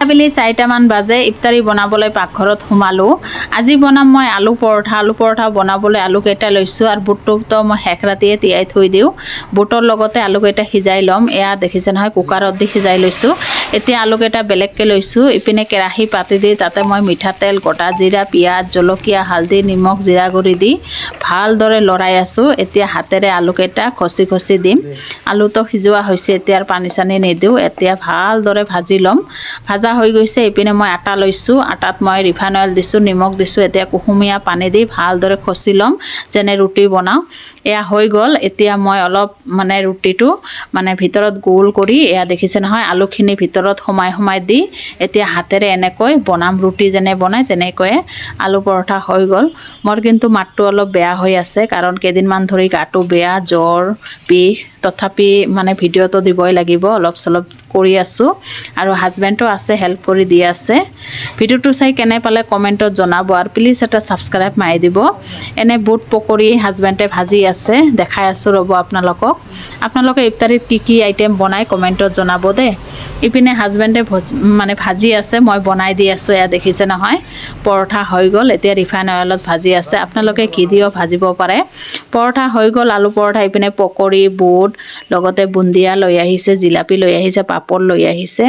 আবেলি 4টামান বাজে ইফতাৰী বনাবলৈ পাকঘৰত সোমালোঁ। আজি বনাম মই আলু পৰঠা বনাবলৈ আলুকেইটা লৈছোঁ আৰু বুটটো মই শেষ ৰাতিয়ে তিয়াই থৈ দিওঁ। বুটৰ লগতে আলুকেইটা সিজাই ল'ম। এয়া দেখিছে নহয় কুকাৰত দি সিজাই লৈছোঁ। এতিয়া আলুকেইটা বেলেগকৈ লৈছোঁ। ইপিনে কেৰাহী পাতি দি তাতে মই মিঠাতেল, গোটা জিৰা, পিঁয়াজ, জলকীয়া, হালধি, নিমখ, জিৰা গুড়ি দি ভালদৰে লৰাই আছোঁ। এতিয়া হাতেৰে আলুকেইটা খচি খচি দিম। আলুটো সিজোৱা হৈছে, এতিয়া পানী চানী নিদিওঁ। এতিয়া ভালদৰে ভাজি ল'ম। ভাজা হৈ গৈছে। ইপিনে মই আটা লৈছোঁ। আটাত মই ৰিফাইন অইল দিছোঁ, নিমখ দিছোঁ। এতিয়া কুহুমীয়া পানী দি ভালদৰে খচি ল'ম যেনে ৰুটি বনাওঁ। এয়া হৈ গ'ল। এতিয়া মই অলপ ৰুটিটো ভিতৰত গোল কৰি এয়া দেখিছে নহয় আলুখিনি ভিতৰত সোমাই দি এতিয়া হাতেৰে এনেকৈ বনাম। ৰুটি যেনে বনায় তেনেকৈয়ে আলু পৰঠা হৈ গ'ল। মোৰ কিন্তু মাতটো অলপ বেয়া হৈ আছে কাৰণ কেইদিনমান ধৰি গাটো বেয়া, জ্বৰ, বিষ। তথাপি ভিডিঅ'টো দিবই লাগিব, অলপ চলপ কৰি আছোঁ আৰু হাজবেণ্ডো আছে, হেল্প কৰি দি আছে। ভিডিঅ'টো চাই কেনে পালে কমেণ্টত জনাব আৰু প্লিজ এটা ছাবস্ক্ৰাইব মাৰি দিব। এনে বুট পকৰি হাজবেণ্ডে ভাজি আছে, দেখাই আছোঁ ৰ'ব আপোনালোকক। আপোনালোকে ইফতাৰীত কি আইটেম বনাই কমেণ্টত জনাব দেই। ইপিনে হাজবেণ্ডে ভাজি আছে, মই বনাই দি আছোঁ। এয়া দেখিছে নহয় পৰঠা হৈ গ'ল। এতিয়া ৰিফাইন অইলত ভাজি আছে। আপোনালোকে ঘি দিও ভাজিব পাৰে। পৰঠা হৈ গ'ল, আলু পৰঠা। ইপিনে পকৰি, বুট লগতে বুন্দিয়া লৈ আহিছে, জিলাপি লৈ আহিছে, পাপৰ লৈ আহিছে।